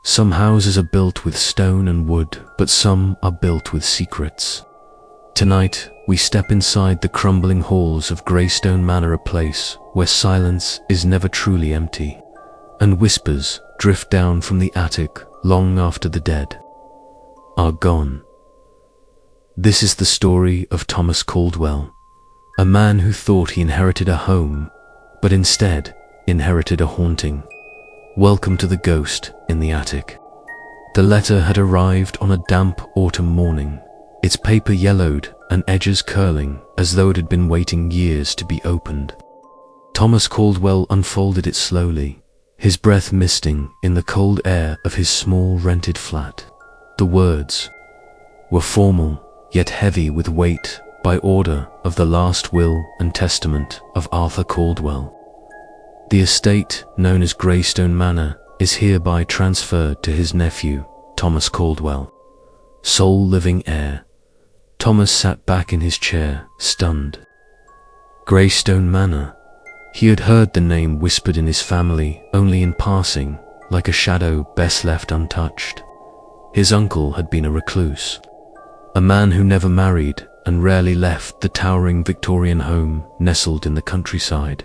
Some houses are built with stone and wood, but some are built with secrets. Tonight, we step inside the crumbling halls of Greystone Manor, a place where silence is never truly empty, and whispers drift down from the attic long after the dead are gone. This is the story of Thomas Caldwell, a man who thought he inherited a home, but instead inherited a haunting. Welcome to the ghost in the attic. The letter had arrived on a damp autumn morning, its paper yellowed and edges curling as though it had been waiting years to be opened. Thomas Caldwell unfolded it slowly, his breath misting in the cold air of his small rented flat. The words were formal, yet heavy with weight, by order of the last will and testament of Arthur Caldwell. The estate, known as Greystone Manor, is hereby transferred to his nephew, Thomas Caldwell, sole living heir. Thomas sat back in his chair, stunned. Greystone Manor. He had heard the name whispered in his family only in passing, like a shadow best left untouched. His uncle had been a recluse, a man who never married and rarely left the towering Victorian home nestled in the countryside.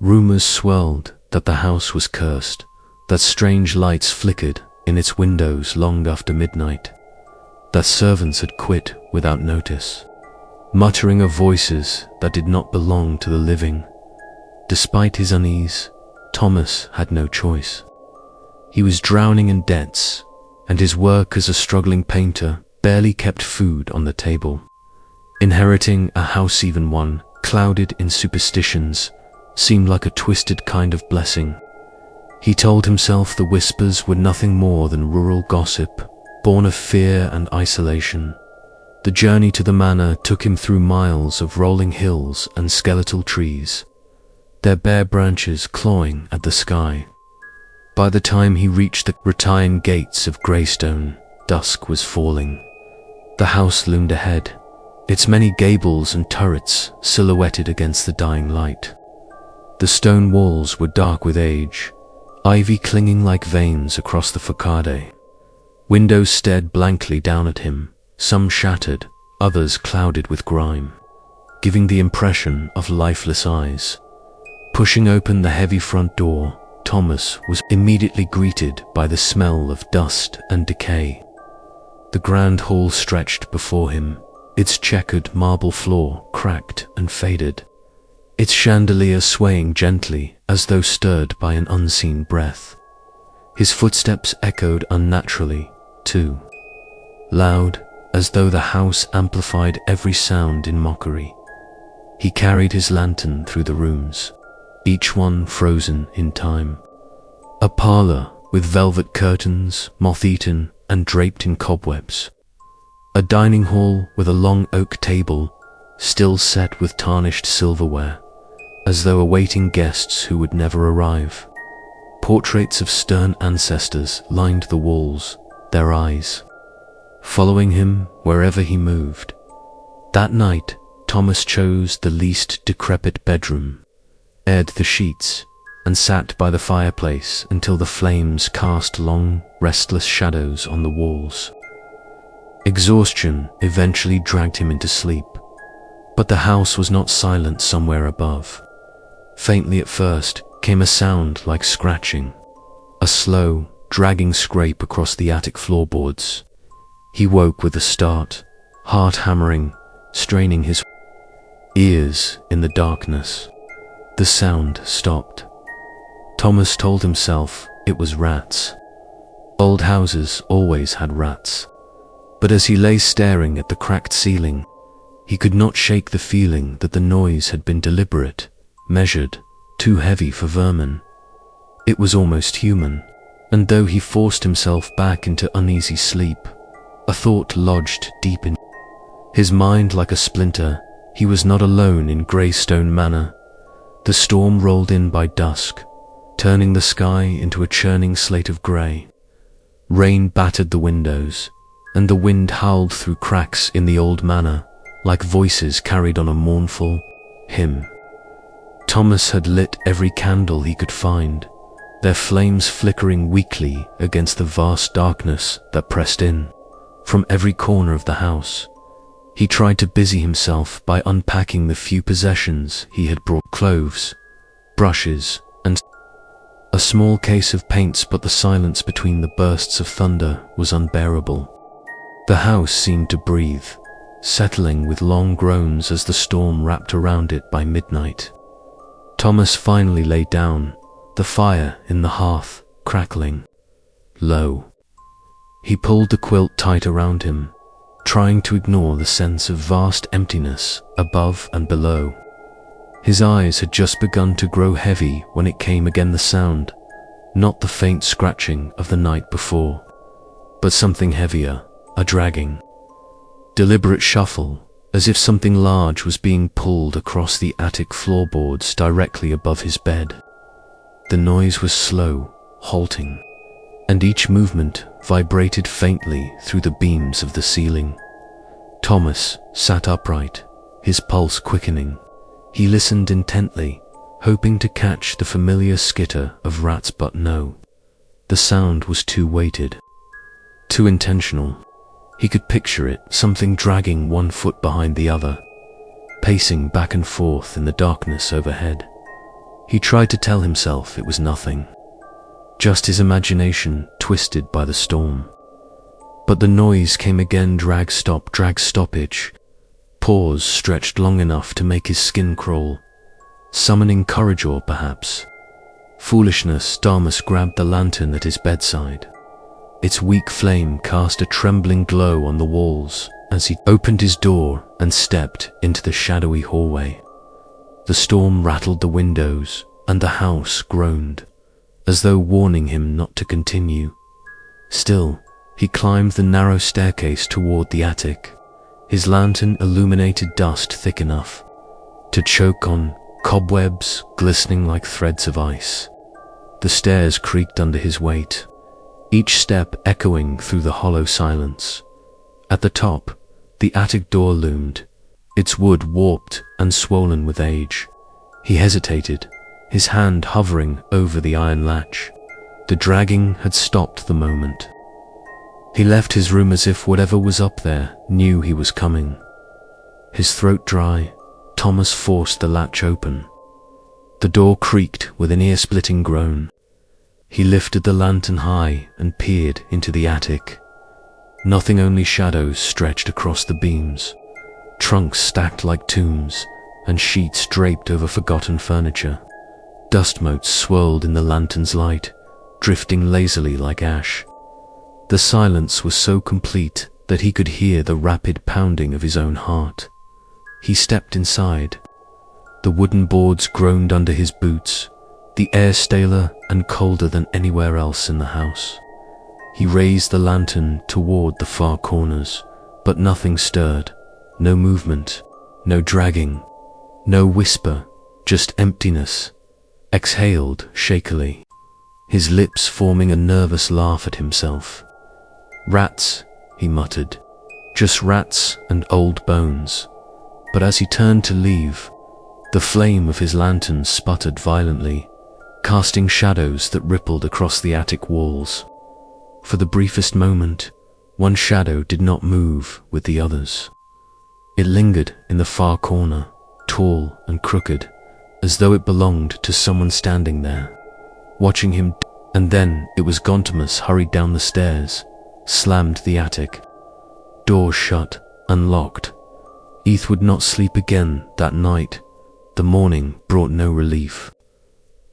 Rumors swirled that the house was cursed, that strange lights flickered in its windows long after midnight, that servants had quit without notice, muttering of voices that did not belong to the living. Despite his unease, Thomas had no choice. He was drowning in debts, and his work as a struggling painter barely kept food on the table. Inheriting a house, even one clouded in superstitions, seemed like a twisted kind of blessing. He told himself the whispers were nothing more than rural gossip, born of fear and isolation. The journey to the manor took him through miles of rolling hills and skeletal trees, their bare branches clawing at the sky. By the time he reached the rattan gates of Greystone, dusk was falling. The house loomed ahead, its many gables and turrets silhouetted against the dying light. The stone walls were dark with age, ivy clinging like veins across the facade. Windows stared blankly down at him, some shattered, others clouded with grime, giving the impression of lifeless eyes. Pushing open the heavy front door, Thomas was immediately greeted by the smell of dust and decay. The grand hall stretched before him, its checkered marble floor cracked and faded, its chandelier swaying gently as though stirred by an unseen breath. His footsteps echoed unnaturally, too, loud, as though the house amplified every sound in mockery. He carried his lantern through the rooms, each one frozen in time. A parlor with velvet curtains, moth-eaten and draped in cobwebs. A dining hall with a long oak table, still set with tarnished silverware, as though awaiting guests who would never arrive. Portraits of stern ancestors lined the walls, their eyes following him wherever he moved. That night, Thomas chose the least decrepit bedroom, aired the sheets, and sat by the fireplace until the flames cast long, restless shadows on the walls. Exhaustion eventually dragged him into sleep, but the house was not silent somewhere above. Faintly at first came a sound like scratching, a slow, dragging scrape across the attic floorboards. He woke with a start, heart hammering, straining his ears in the darkness. The sound stopped. Thomas told himself it was rats. Old houses always had rats. But as he lay staring at the cracked ceiling, he could not shake the feeling that the noise had been deliberate, measured, too heavy for vermin. It was almost human, and though he forced himself back into uneasy sleep, a thought lodged deep in his mind like a splinter. He was not alone in Greystone Manor. The storm rolled in by dusk, turning the sky into a churning slate of grey. Rain battered the windows, and the wind howled through cracks in the old manor, like voices carried on a mournful hymn. Thomas had lit every candle he could find, their flames flickering weakly against the vast darkness that pressed in. From every corner of the house, he tried to busy himself by unpacking the few possessions he had brought: cloves, brushes, and a small case of paints, but the silence between the bursts of thunder was unbearable. The house seemed to breathe, settling with long groans as the storm wrapped around it by midnight. Thomas finally lay down, the fire in the hearth crackling low. He pulled the quilt tight around him, trying to ignore the sense of vast emptiness above and below. His eyes had just begun to grow heavy when it came again, the sound, not the faint scratching of the night before, but something heavier, a dragging, deliberate shuffle, as if something large was being pulled across the attic floorboards directly above his bed. The noise was slow, halting, and each movement vibrated faintly through the beams of the ceiling. Thomas sat upright, his pulse quickening. He listened intently, hoping to catch the familiar skitter of rats, but no. The sound was too weighted, too intentional. He could picture it, something dragging one foot behind the other, pacing back and forth in the darkness overhead. He tried to tell himself it was nothing, just his imagination twisted by the storm. But the noise came again, drag stoppage, pause stretched long enough to make his skin crawl, summoning courage, or perhaps foolishness. Thomas grabbed the lantern at his bedside. Its weak flame cast a trembling glow on the walls as he opened his door and stepped into the shadowy hallway. The storm rattled the windows, and the house groaned, as though warning him not to continue. Still, he climbed the narrow staircase toward the attic. His lantern illuminated dust thick enough to choke on cobwebs glistening like threads of ice. The stairs creaked under his weight, each step echoing through the hollow silence. At the top, the attic door loomed, its wood warped and swollen with age. He hesitated, his hand hovering over the iron latch. The dragging had stopped the moment. He left his room as if whatever was up there knew he was coming. His throat dry, Thomas forced the latch open. The door creaked with an ear-splitting groan. He lifted the lantern high and peered into the attic. Nothing, only shadows stretched across the beams, trunks stacked like tombs, and sheets draped over forgotten furniture. Dust motes swirled in the lantern's light, drifting lazily like ash. The silence was so complete that he could hear the rapid pounding of his own heart. He stepped inside. The wooden boards groaned under his boots, the air staler and colder than anywhere else in the house. He raised the lantern toward the far corners, but nothing stirred. No movement, no dragging, no whisper, just emptiness. Exhaled shakily, his lips forming a nervous laugh at himself. "Rats," he muttered. "Just rats and old bones." But as he turned to leave, the flame of his lantern sputtered violently, casting shadows that rippled across the attic walls. For the briefest moment, one shadow did not move with the others. It lingered in the far corner, tall and crooked, as though it belonged to someone standing there, watching him. And then it was gone. Thomas hurried down the stairs, slammed the attic door shut, unlocked. Eth would not sleep again that night. The morning brought no relief.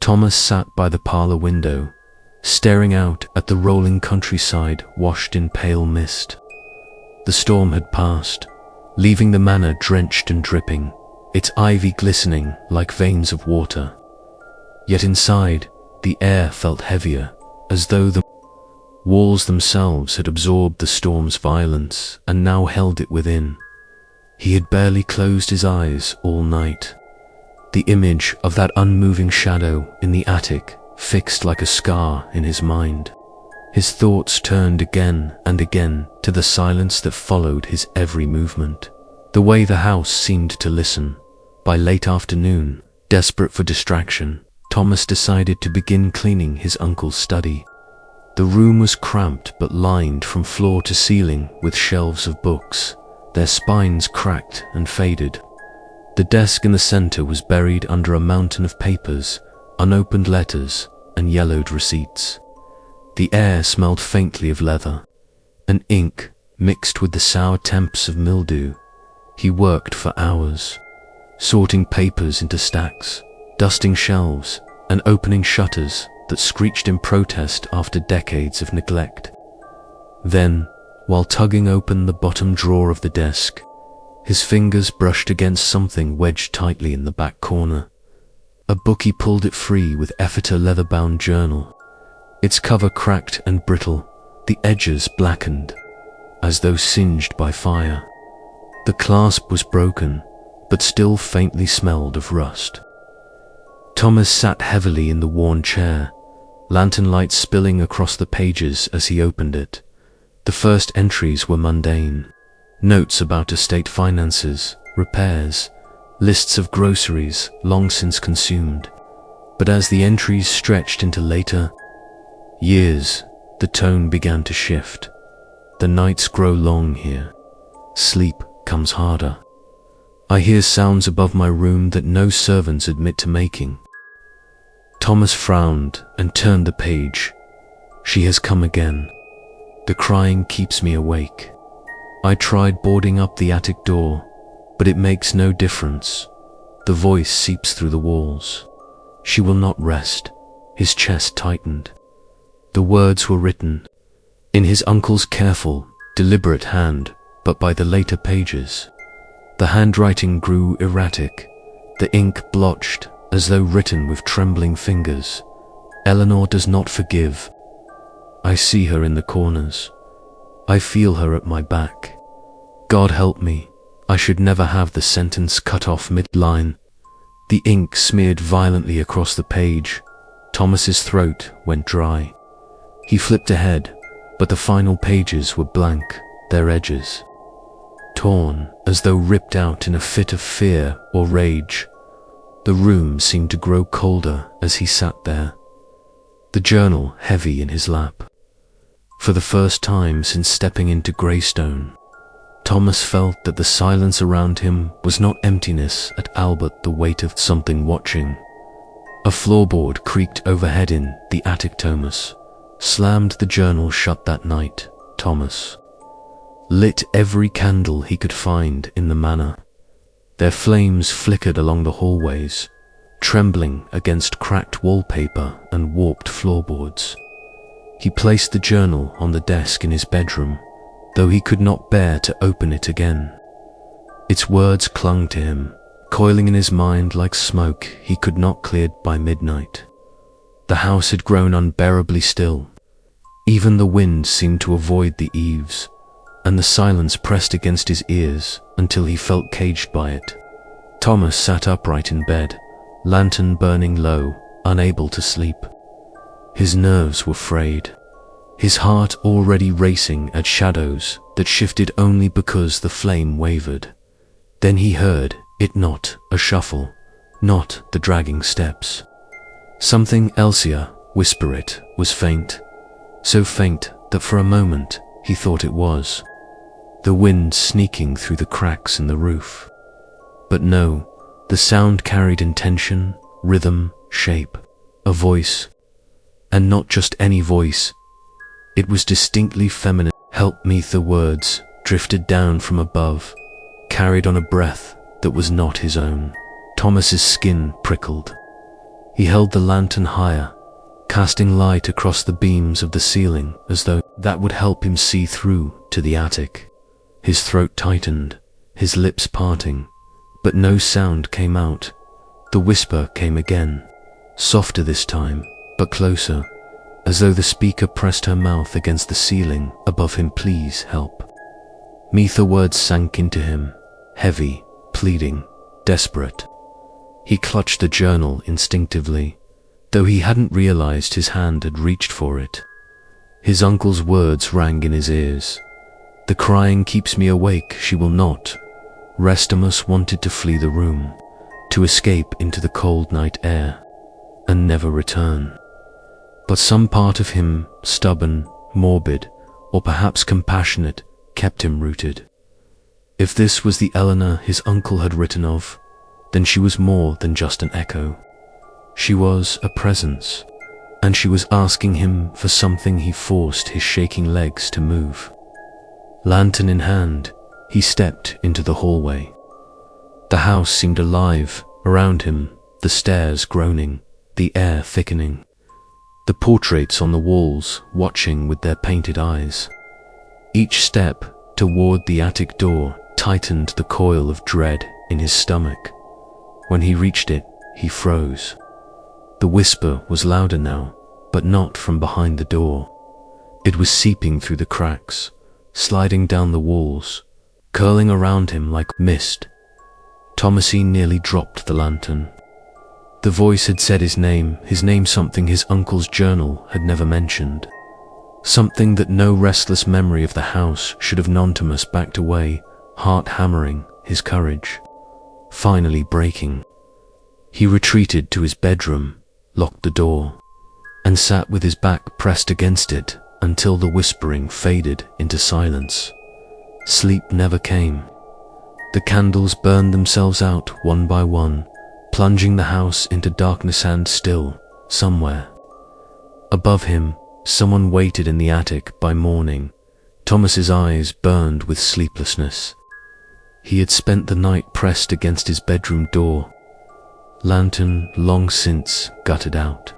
Thomas sat by the parlor window, staring out at the rolling countryside washed in pale mist. The storm had passed, leaving the manor drenched and dripping, its ivy glistening like veins of water. Yet inside, the air felt heavier, as though the walls themselves had absorbed the storm's violence and now held it within. He had barely closed his eyes all night. The image of that unmoving shadow in the attic fixed like a scar in his mind. His thoughts turned again and again to the silence that followed his every movement, the way the house seemed to listen. By late afternoon, desperate for distraction, Thomas decided to begin cleaning his uncle's study. The room was cramped but lined from floor to ceiling with shelves of books, their spines cracked and faded. The desk in the center was buried under a mountain of papers, unopened letters, and yellowed receipts. The air smelled faintly of leather, and ink mixed with the sour temps of mildew. He worked for hours, sorting papers into stacks, dusting shelves, and opening shutters that screeched in protest after decades of neglect. Then, while tugging open the bottom drawer of the desk, his fingers brushed against something wedged tightly in the back corner. A book. He pulled it free with effort, a leather-bound journal. Its cover cracked and brittle, the edges blackened, as though singed by fire. The clasp was broken, but still faintly smelled of rust. Thomas sat heavily in the worn chair, lantern light spilling across the pages as he opened it. The first entries were mundane. Notes about estate finances, repairs, lists of groceries long since consumed. But as the entries stretched into later years, the tone began to shift. The nights grow long here. Sleep comes harder. I hear sounds above my room that no servants admit to making. Thomas frowned and turned the page. She has come again. The crying keeps me awake. I tried boarding up the attic door, but it makes no difference. The voice seeps through the walls. She will not rest. His chest tightened. The words were written in his uncle's careful, deliberate hand, but by the later pages, the handwriting grew erratic, the ink blotched as though written with trembling fingers. Eleanor does not forgive. I see her in the corners. I feel her at my back. God help me, I should never have the sentence cut off mid-line. The ink smeared violently across the page. Thomas's throat went dry. He flipped ahead, but the final pages were blank, their edges torn as though ripped out in a fit of fear or rage. The room seemed to grow colder as he sat there, the journal heavy in his lap. For the first time since stepping into Greystone, Thomas felt that the silence around him was not emptiness at all but the weight of something watching. A floorboard creaked overhead in the attic. Thomas slammed the journal shut that night. Thomas lit every candle he could find in the manor. Their flames flickered along the hallways, trembling against cracked wallpaper and warped floorboards. He placed the journal on the desk in his bedroom, though he could not bear to open it again. Its words clung to him, coiling in his mind like smoke he could not clear by midnight. The house had grown unbearably still. Even the wind seemed to avoid the eaves, and the silence pressed against his ears until he felt caged by it. Thomas sat upright in bed, lantern burning low, unable to sleep. His nerves were frayed, his heart already racing at shadows that shifted only because the flame wavered. Then he heard it, not a shuffle, not the dragging steps. Something Elsia whisper. It was faint, so faint that for a moment he thought it was the wind sneaking through the cracks in the roof. But no, the sound carried intention, rhythm, shape, a voice. And not just any voice. It was distinctly feminine. Help me, the words drifted down from above, carried on a breath that was not his own. Thomas's skin prickled. He held the lantern higher, casting light across the beams of the ceiling as though that would help him see through to the attic. His throat tightened, his lips parting, but no sound came out. The whisper came again, softer this time, but closer, as though the speaker pressed her mouth against the ceiling above him. Please help me. The words sank into him, heavy, pleading, desperate. He clutched the journal instinctively, though he hadn't realized his hand had reached for it. His uncle's words rang in his ears. The crying keeps me awake, she will not. Thomas wanted to flee the room, to escape into the cold night air. and never return. But some part of him, stubborn, morbid, or perhaps compassionate, kept him rooted. If this was the Eleanor his uncle had written of, then she was more than just an echo. She was a presence, and she was asking him for something he forced his shaking legs to move. Lantern in hand, he stepped into the hallway. The house seemed alive around him, the stairs groaning, the air thickening. The portraits on the walls watching with their painted eyes. Each step toward the attic door tightened the coil of dread in his stomach. When he reached it, he froze. The whisper was louder now, but not from behind the door. It was seeping through the cracks, sliding down the walls, curling around him like mist. Thomasine nearly dropped the lantern. The voice had said his name something his uncle's journal had never mentioned. Something that no restless memory of the house should have known. Thomas backed away, heart hammering, his courage finally breaking. He retreated to his bedroom, locked the door, and sat with his back pressed against it until the whispering faded into silence. Sleep never came. The candles burned themselves out one by one, plunging the house into darkness, and still, somewhere above him, someone waited in the attic. By morning, Thomas's eyes burned with sleeplessness. He had spent the night pressed against his bedroom door, lantern long since gutted out,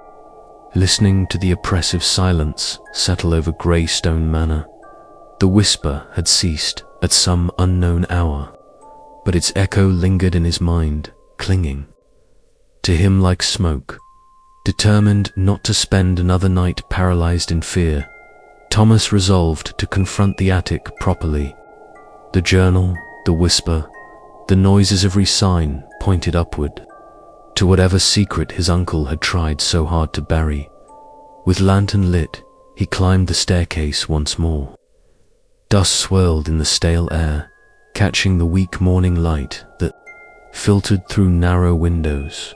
listening to the oppressive silence settle over Greystone Manor. The whisper had ceased at some unknown hour, but its echo lingered in his mind, clinging to him like smoke. Determined not to spend another night paralyzed in fear, Thomas resolved to confront the attic properly. The journal, the whisper, the noises, every sign pointed upward, to whatever secret his uncle had tried so hard to bury. With lantern lit, he climbed the staircase once more. Dust swirled in the stale air, catching the weak morning light that filtered through narrow windows.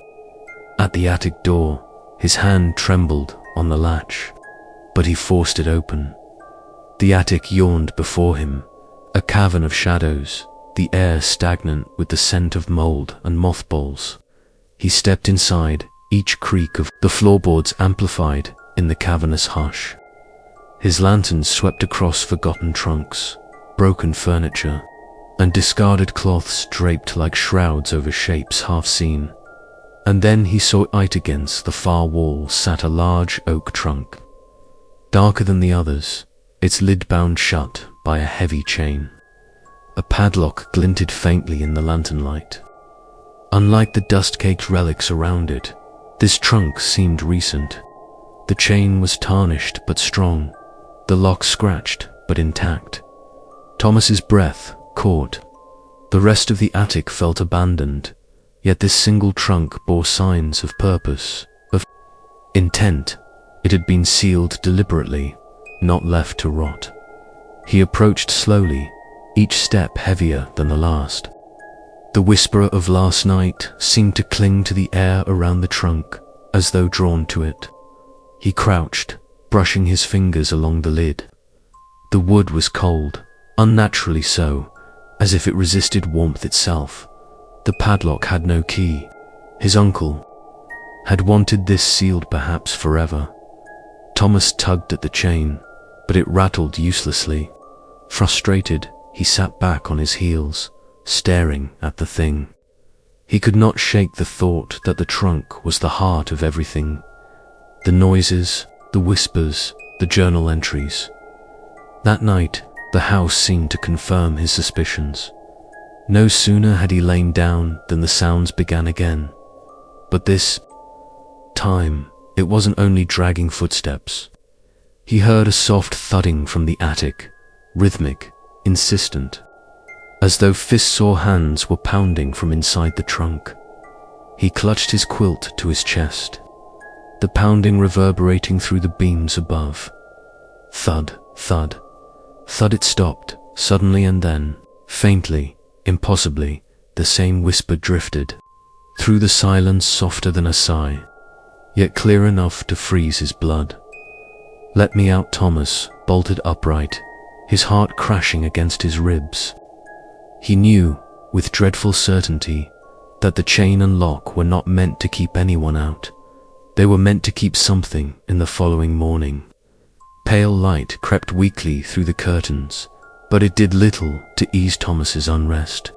At the attic door, his hand trembled on the latch, but he forced it open. The attic yawned before him, a cavern of shadows, the air stagnant with the scent of mold and mothballs. He stepped inside, each creak of the floorboards amplified in the cavernous hush. His lantern swept across forgotten trunks, broken furniture, and discarded cloths draped like shrouds over shapes half seen. And then he saw it against the far wall sat a large oak trunk, darker than the others, its lid bound shut by a heavy chain. A padlock glinted faintly in the lantern light. Unlike the dust-caked relics around it, this trunk seemed recent. The chain was tarnished but strong, the lock scratched but intact. Thomas's breath caught. The rest of the attic felt abandoned, yet this single trunk bore signs of purpose, of intent. It had been sealed deliberately, not left to rot. He approached slowly, each step heavier than the last. The whisper of last night seemed to cling to the air around the trunk, as though drawn to it. He crouched, brushing his fingers along the lid. The wood was cold, unnaturally so, as if it resisted warmth itself. The padlock had no key. His uncle had wanted this sealed perhaps forever. Thomas tugged at the chain, but it rattled uselessly. Frustrated, he sat back on his heels, staring at the thing. He could not shake the thought that the trunk was the heart of everything. The noises, the whispers, the journal entries. That night, the house seemed to confirm his suspicions. No sooner had he lain down than the sounds began again. But this time, it wasn't only dragging footsteps. He heard a soft thudding from the attic, rhythmic, insistent, as though fists or hands were pounding from inside the trunk. He clutched his quilt to his chest, the pounding reverberating through the beams above. Thud, thud, thud. It stopped, suddenly, and then, faintly, impossibly, the same whisper drifted through the silence, softer than a sigh. yet clear enough to freeze his blood. "Let me out." Thomas bolted upright, his heart crashing against his ribs. He knew, with dreadful certainty, that the chain and lock were not meant to keep anyone out. They were meant to keep something in the following morning. Pale light crept weakly through the curtains, but it did little to ease Thomas's unrest.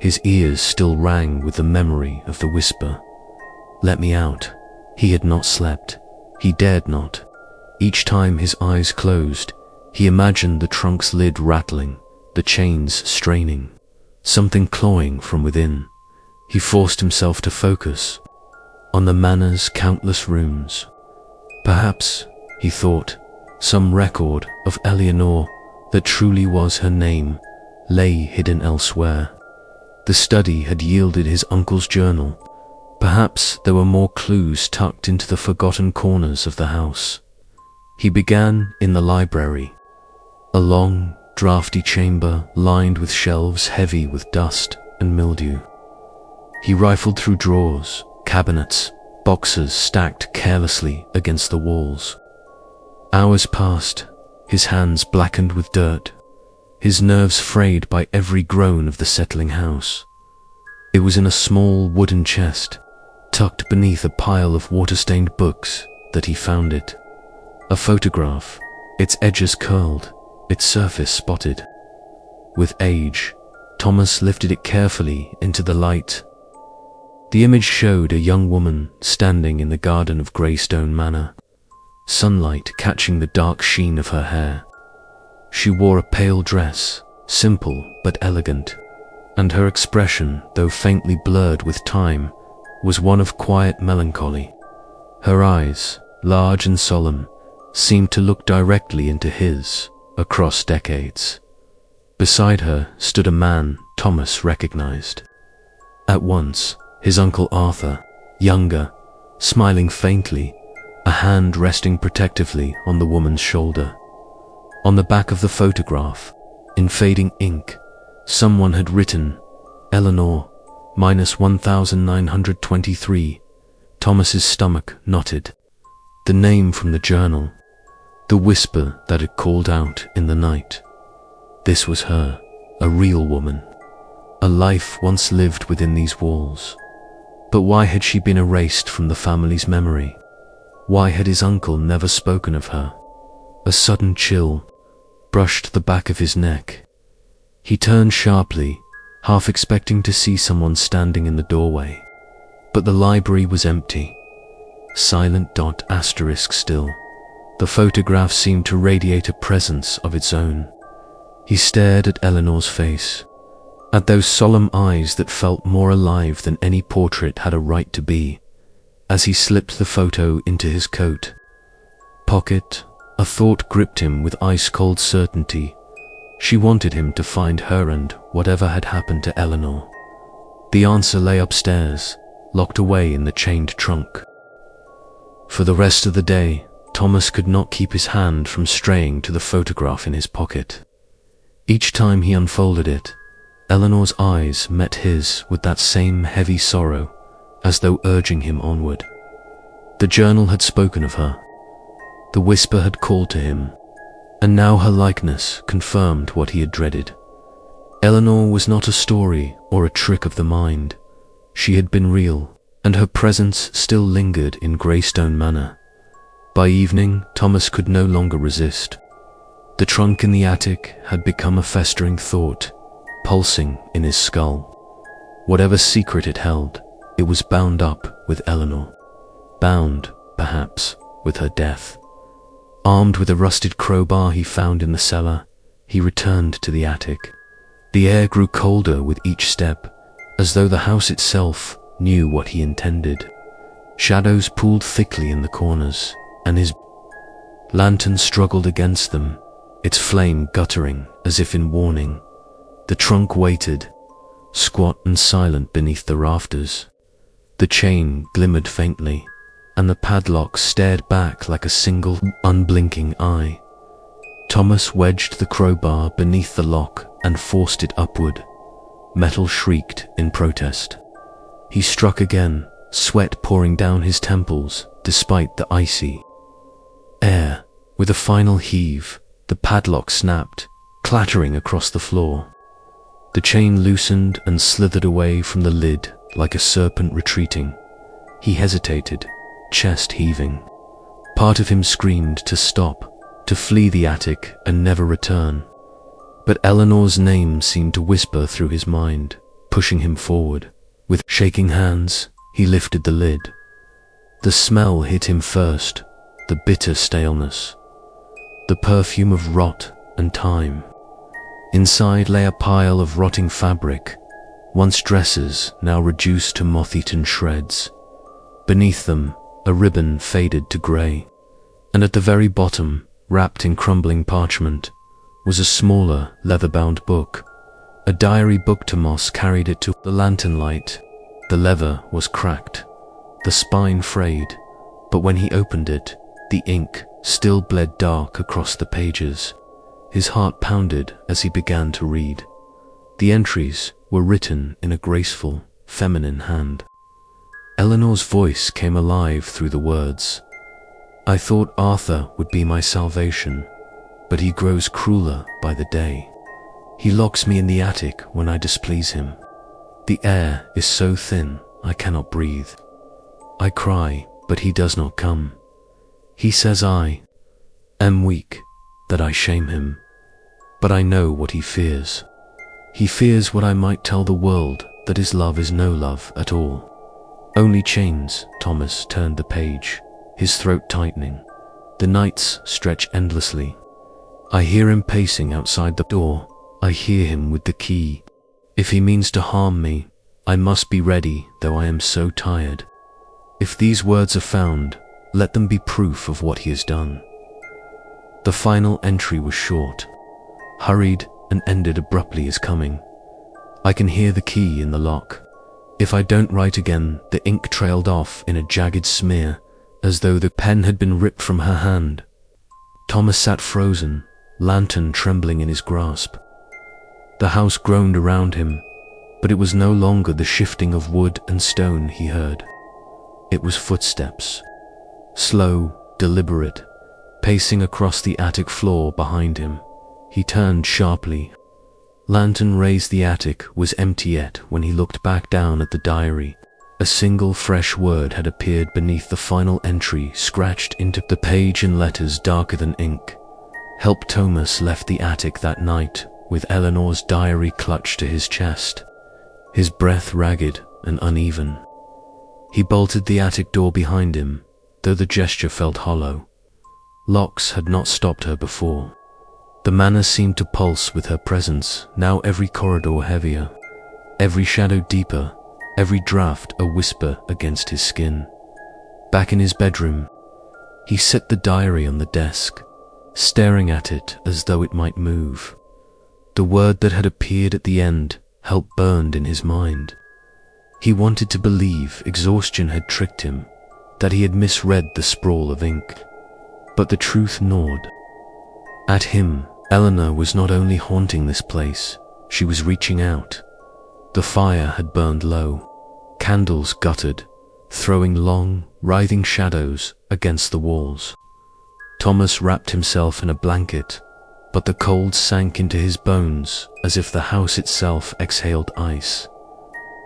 His ears still rang with the memory of the whisper. "Let me out." He had not slept. He dared not. Each time his eyes closed, he imagined the trunk's lid rattling, the chains straining, something clawing from within. He forced himself to focus on the manor's countless rooms. Perhaps, he thought, some record of Eleanor that truly was her name lay hidden elsewhere. The study had yielded his uncle's journal. Perhaps there were more clues tucked into the forgotten corners of the house. He began in the library, a long, drafty chamber lined with shelves heavy with dust and mildew. He rifled through drawers, cabinets, boxes stacked carelessly against the walls. Hours passed, his hands blackened with dirt, his nerves frayed by every groan of the settling house. It was in a small wooden chest, tucked beneath a pile of water-stained books, that he found it. A photograph, its edges curled, its surface spotted. With age, Thomas lifted it carefully into the light. The image showed a young woman standing in the garden of Greystone Manor, sunlight catching the dark sheen of her hair. She wore a pale dress, simple but elegant, and her expression, though faintly blurred with time, was one of quiet melancholy. Her eyes, large and solemn, seemed to look directly into his, across decades. Beside her stood a man Thomas recognized. At once, his Uncle Arthur, younger, smiling faintly, a hand resting protectively on the woman's shoulder. On the back of the photograph, in fading ink, someone had written, "Eleanor, -1923. Thomas's stomach knotted. The name from the journal, the whisper that had called out in the night. This was her, a real woman, a life once lived within these walls. But why had she been erased from the family's memory? Why had his uncle never spoken of her? A sudden chill brushed the back of his neck. He turned sharply, half expecting to see someone standing in the doorway. But the library was empty. Silent asterisk still. The photograph seemed to radiate a presence of its own. He stared at Eleanor's face, at those solemn eyes that felt more alive than any portrait had a right to be. As he slipped the photo into his coat pocket, a thought gripped him with ice-cold certainty. She wanted him to find her and whatever had happened to Eleanor. The answer lay upstairs, locked away in the chained trunk. For the rest of the day, Thomas could not keep his hand from straying to the photograph in his pocket. Each time he unfolded it, Eleanor's eyes met his with that same heavy sorrow, as though urging him onward. The journal had spoken of her. The whisper had called to him, and now her likeness confirmed what he had dreaded. Eleanor was not a story or a trick of the mind. She had been real, and her presence still lingered in Greystone Manor. By evening, Thomas could no longer resist. The trunk in the attic had become a festering thought, pulsing in his skull. Whatever secret it held, it was bound up with Eleanor. Bound, perhaps, with her death. Armed with a rusted crowbar he found in the cellar, he returned to the attic. The air grew colder with each step, as though the house itself knew what he intended. Shadows pooled thickly in the corners, and his lantern struggled against them, its flame guttering as if in warning. The trunk waited, squat and silent beneath the rafters. The chain glimmered faintly, and the padlock stared back like a single, unblinking eye. Thomas wedged the crowbar beneath the lock and forced it upward. Metal shrieked in protest. He struck again, sweat pouring down his temples, despite the icy air. With a final heave, the padlock snapped, clattering across the floor. The chain loosened and slithered away from the lid like a serpent retreating. He hesitated, chest heaving. Part of him screamed to stop, to flee the attic and never return. But Eleanor's name seemed to whisper through his mind, pushing him forward. With shaking hands, he lifted the lid. The smell hit him first, the bitter staleness, the perfume of rot and time. Inside lay a pile of rotting fabric, once dresses now reduced to moth-eaten shreds. Beneath them, a ribbon faded to grey, and at the very bottom, wrapped in crumbling parchment, was a smaller, leather-bound book. A diary book. Tomas carried it to the lantern light. The leather was cracked, the spine frayed, but when he opened it, the ink still bled dark across the pages. His heart pounded as he began to read. The entries were written in a graceful, feminine hand. Eleanor's voice came alive through the words. "I thought Arthur would be my salvation, but he grows crueler by the day. He locks me in the attic when I displease him. The air is so thin I cannot breathe. I cry, but he does not come. He says I am weak, that I shame him. But I know what he fears. He fears what I might tell the world, that his love is no love at all. Only chains." Thomas turned the page, his throat tightening. The nights stretch endlessly. I hear him pacing outside the door. I hear him with the key. If he means to harm me, I must be ready, though I am so tired. If these words are found, let them be proof of what he has done. The final entry was short, hurried, and ended abruptly as coming. I can hear the key in the lock. If I don't write again, the ink trailed off in a jagged smear, as though the pen had been ripped from her hand. Thomas sat frozen, lantern trembling in his grasp. The house groaned around him, but it was no longer the shifting of wood and stone he heard. It was footsteps, slow, deliberate, pacing across the attic floor behind him. He turned sharply. Lantern raised. The attic was empty yet when he looked back down at the diary. A single fresh word had appeared beneath the final entry, scratched into the page in letters darker than ink. Help. Thomas left the attic that night, with Eleanor's diary clutched to his chest, his breath ragged and uneven. He bolted the attic door behind him, though the gesture felt hollow. Locks had not stopped her before. The manor seemed to pulse with her presence, now every corridor heavier, every shadow deeper, every draft a whisper against his skin. Back in his bedroom, he set the diary on the desk, staring at it as though it might move. The word that had appeared at the end, help, burned in his mind. He wanted to believe exhaustion had tricked him, that he had misread the sprawl of ink. But the truth gnawed at him. Eleanor was not only haunting this place, she was reaching out. The fire had burned low, candles guttered, throwing long, writhing shadows against the walls. Thomas wrapped himself in a blanket, but the cold sank into his bones as if the house itself exhaled ice.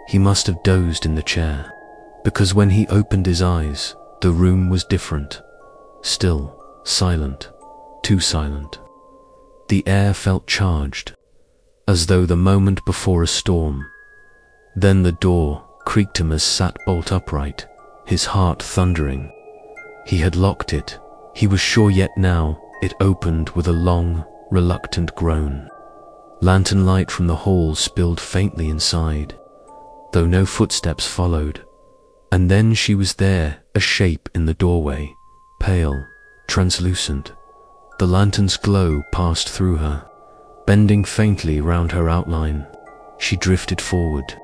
He must have dozed in the chair, because when he opened his eyes, the room was different. Still, silent, too silent. The air felt charged, as though the moment before a storm. Then the door creaked. Him as sat bolt upright, his heart thundering. He had locked it, he was sure, yet now it opened with a long, reluctant groan. Lantern light from the hall spilled faintly inside, though no footsteps followed. And then she was there, a shape in the doorway, pale, translucent. The lantern's glow passed through her, bending faintly round her outline. She drifted forward,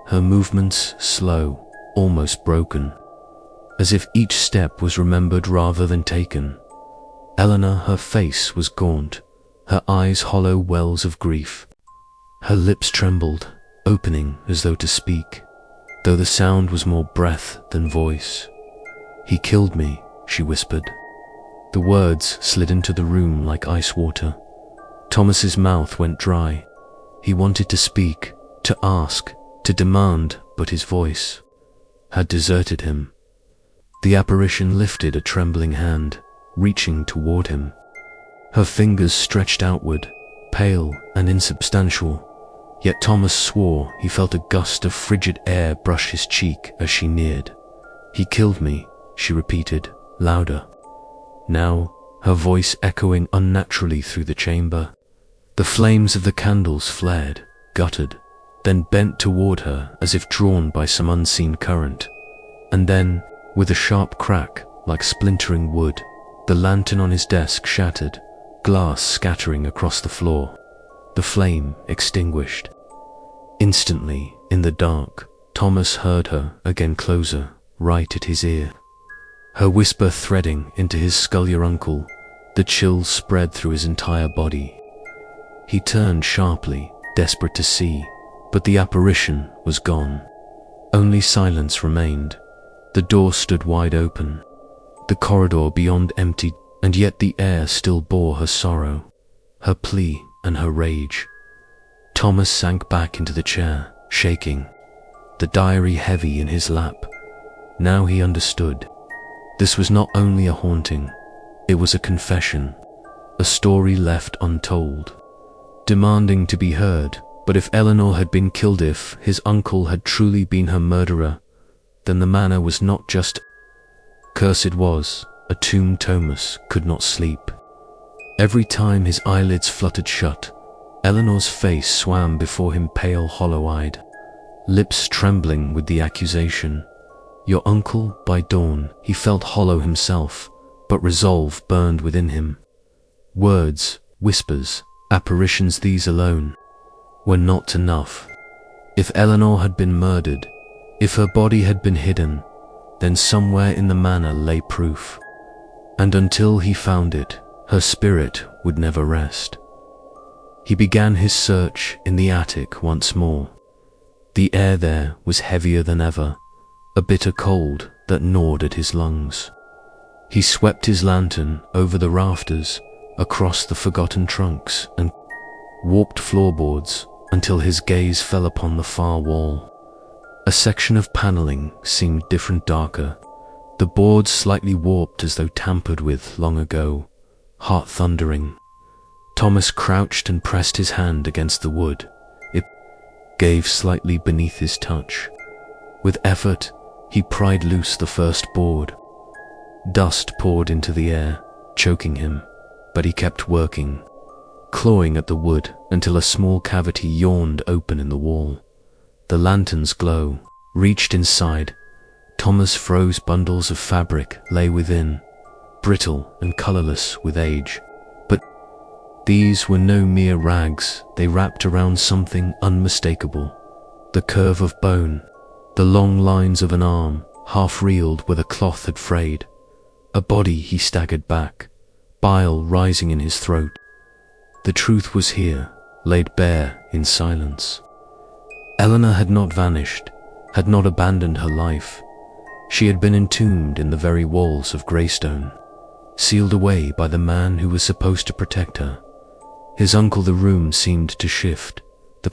her movements slow, almost broken, as if each step was remembered rather than taken. Eleanor, her face was gaunt, her eyes hollow wells of grief. Her lips trembled, opening as though to speak, though the sound was more breath than voice. "He killed me," she whispered. The words slid into the room like ice water. Thomas's mouth went dry. He wanted to speak, to ask, to demand, but his voice had deserted him. The apparition lifted a trembling hand, reaching toward him. Her fingers stretched outward, pale and insubstantial, yet Thomas swore he felt a gust of frigid air brush his cheek as she neared. "He killed me," she repeated, louder. Now, her voice echoing unnaturally through the chamber. The flames of the candles flared, guttered, then bent toward her as if drawn by some unseen current. And then, with a sharp crack, like splintering wood, the lantern on his desk shattered, glass scattering across the floor. The flame extinguished. Instantly, in the dark, Thomas heard her again closer, right at his ear. Her whisper threading into his scullionuncle, the chills spread through his entire body. He turned sharply, desperate to see, but the apparition was gone. Only silence remained. The door stood wide open. The corridor beyond emptied, and yet the air still bore her sorrow, her plea and her rage. Thomas sank back into the chair, shaking, the diary heavy in his lap. Now he understood. This was not only a haunting, it was a confession, a story left untold, demanding to be heard. But if Eleanor had been killed, if his uncle had truly been her murderer, then the manor was not just curse, it was a tomb. Thomas could not sleep. Every time his eyelids fluttered shut, Eleanor's face swam before him, pale, hollow-eyed, lips trembling with the accusation. Your uncle, by dawn, he felt hollow himself, but resolve burned within him. Words, whispers, apparitions, these alone were not enough. If Eleanor had been murdered, if her body had been hidden, then somewhere in the manor lay proof. And until he found it, her spirit would never rest. He began his search in the attic once more. The air there was heavier than ever, a bitter cold that gnawed at his lungs. He swept his lantern over the rafters, across the forgotten trunks and warped floorboards until his gaze fell upon the far wall. A section of paneling seemed different, darker, the boards slightly warped as though tampered with long ago, heart thundering. Thomas crouched and pressed his hand against the wood. It gave slightly beneath his touch. With effort, he pried loose the first board. Dust poured into the air, choking him, but he kept working, clawing at the wood until a small cavity yawned open in the wall. The lantern's glow reached inside. Thomas froze. Bundles of fabric lay within, brittle and colorless with age. But these were no mere rags. They wrapped around something unmistakable. The curve of bone, the long lines of an arm, half reeled where the cloth had frayed. A body. He staggered back, bile rising in his throat. The truth was here, laid bare in silence. Eleanor had not vanished, had not abandoned her life. She had been entombed in the very walls of Greystone, sealed away by the man who was supposed to protect her. His uncle. The room seemed to shift, the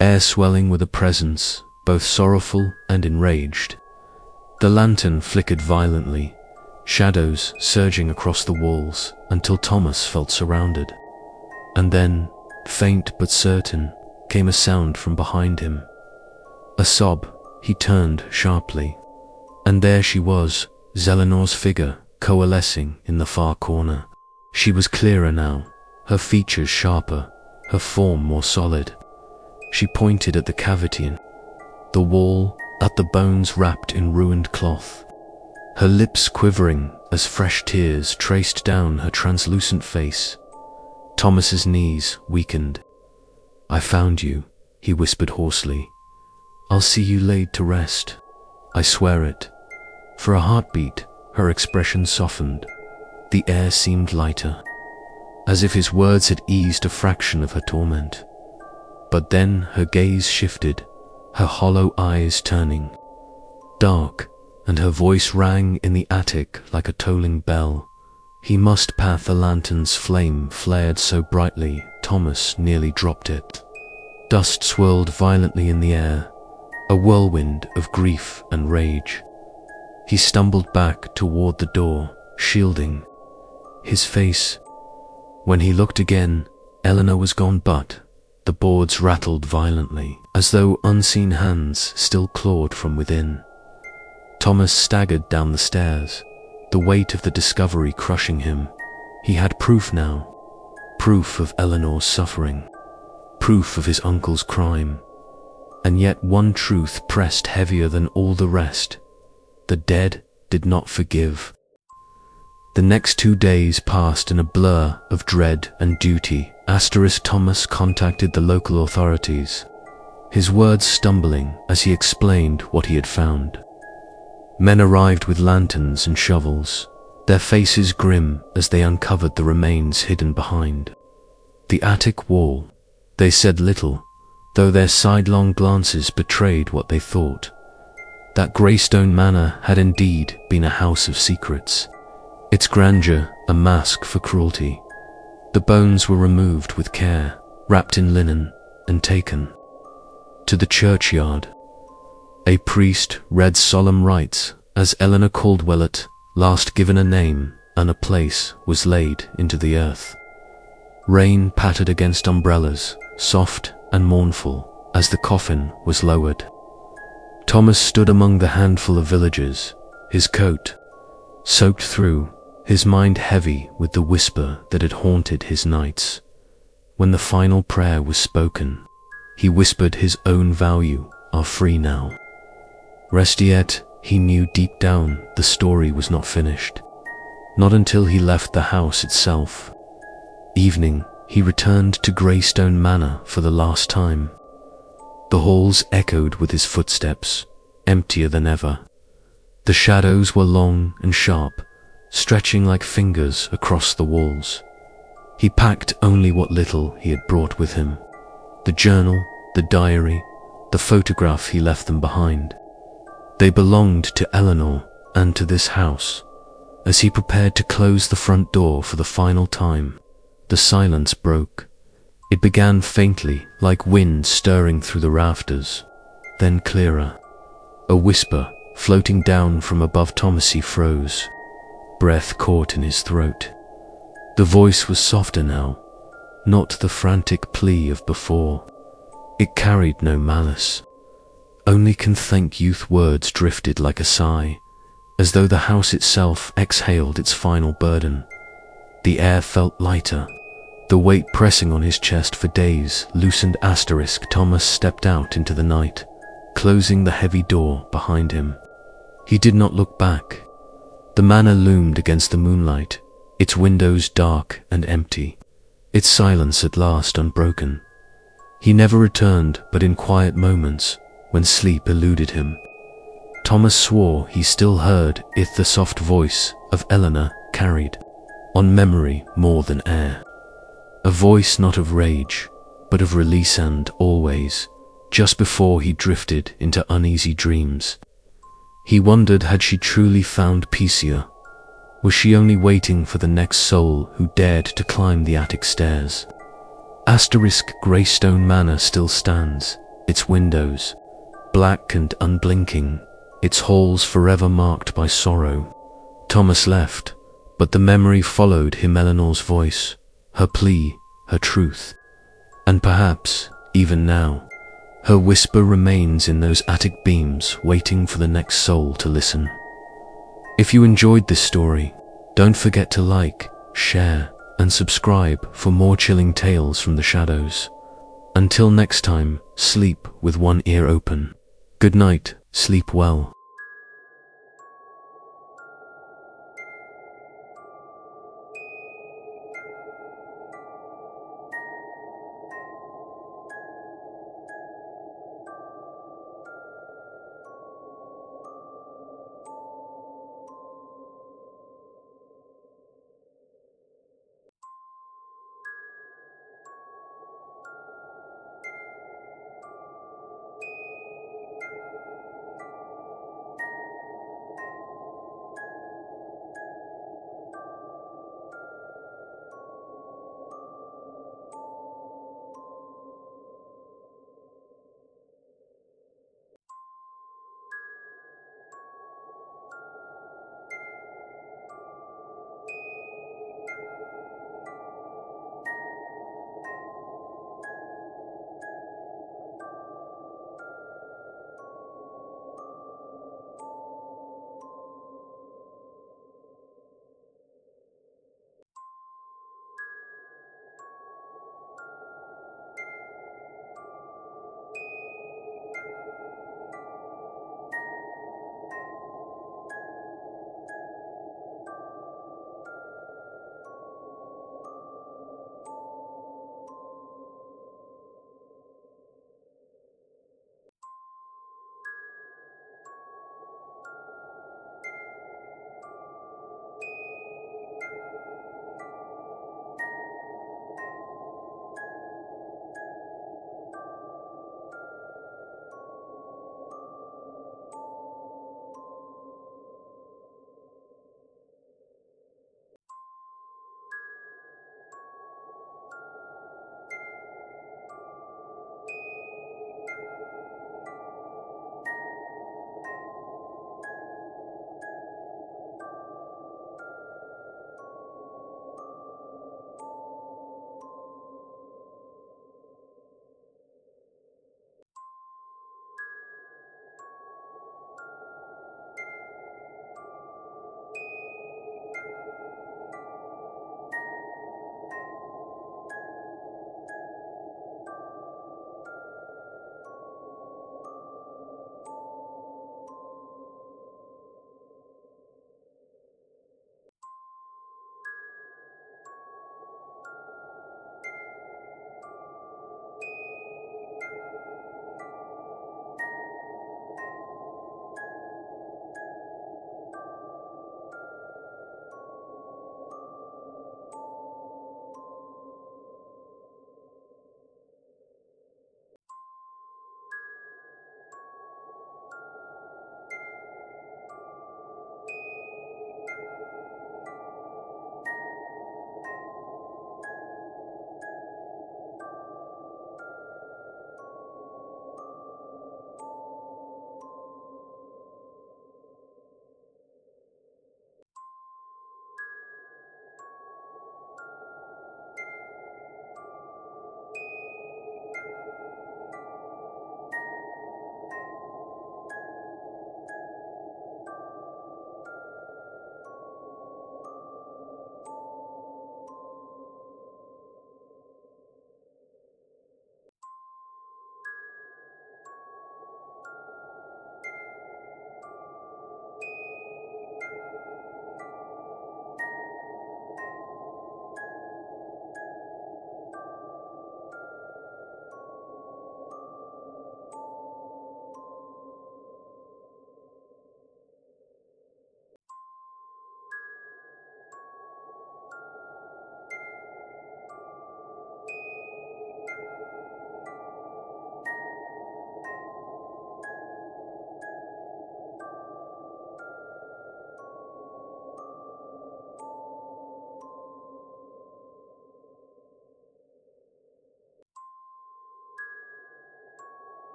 air swelling with a presence, both sorrowful and enraged. The lantern flickered violently, shadows surging across the walls until Thomas felt surrounded. And then, faint but certain, came a sound from behind him. A sob. He turned sharply. And there she was, Eleanor's figure, coalescing in the far corner. She was clearer now, her features sharper, her form more solid. She pointed at the cavity in the wall, at the bones wrapped in ruined cloth. Her lips quivering as fresh tears traced down her translucent face. Thomas's knees weakened. "I found you," he whispered hoarsely. "I'll see you laid to rest. I swear it." For a heartbeat, her expression softened. The air seemed lighter, as if his words had eased a fraction of her torment. But then her gaze shifted, her hollow eyes turning dark, and her voice rang in the attic like a tolling bell. He must path the lantern's flame flared so brightly, Thomas nearly dropped it. Dust swirled violently in the air, a whirlwind of grief and rage. He stumbled back toward the door, shielding his face. When he looked again, Eleanor was gone, but the boards rattled violently, as though unseen hands still clawed from within. Thomas staggered down the stairs, the weight of the discovery crushing him. He had proof now, proof of Eleanor's suffering, proof of his uncle's crime. And yet one truth pressed heavier than all the rest: the dead did not forgive. The next 2 days passed in a blur of dread and duty. Thomas contacted the local authorities, his words stumbling as he explained what he had found. Men arrived with lanterns and shovels, their faces grim as they uncovered the remains hidden behind the attic wall. They said little, though their sidelong glances betrayed what they thought: that Greystone Manor had indeed been a house of secrets, its grandeur a mask for cruelty. The bones were removed with care, wrapped in linen, and taken to the churchyard. A priest read solemn rites as Eleanor Caldwell, at last given a name and a place, was laid into the earth. Rain pattered against umbrellas, soft and mournful, as the coffin was lowered. Thomas stood among the handful of villagers, his coat soaked through, his mind heavy with the whisper that had haunted his nights. When the final prayer was spoken, he whispered his own value are free now. Rest yet, he knew deep down the story was not finished. Not until he left the house itself. Evening, he returned to Greystone Manor for the last time. The halls echoed with his footsteps, emptier than ever. The shadows were long and sharp, stretching like fingers across the walls. He packed only what little he had brought with him: the journal, the diary, the photograph he left them behind. They belonged to Eleanor and to this house. As he prepared to close the front door for the final time, the silence broke. It began faintly, like wind stirring through the rafters, then clearer. A whisper floating down from above. Thomas froze, breath caught in his throat. The voice was softer now, not the frantic plea of before. It carried no malice. Only can thank youth words drifted like a sigh, as though the house itself exhaled its final burden. The air felt lighter, the weight pressing on his chest for days loosened. Thomas stepped out into the night, closing the heavy door behind him. He did not look back. The manor loomed against the moonlight, its windows dark and empty, its silence at last unbroken. He never returned, but in quiet moments, when sleep eluded him. Thomas swore he still heard it, the soft voice of Eleanor carried on memory more than air. A voice not of rage, but of release, and always, just before he drifted into uneasy dreams, he wondered, had she truly found peace here? Was she only waiting for the next soul who dared to climb the attic stairs? Greystone Manor still stands, its windows black and unblinking, its halls forever marked by sorrow. Thomas left, but the memory followed him: Eleanor's voice, her plea, her truth. And perhaps, even now, her whisper remains in those attic beams, waiting for the next soul to listen. If you enjoyed this story, don't forget to like, share, and subscribe for more chilling tales from the shadows. Until next time, sleep with one ear open. Good night, sleep well.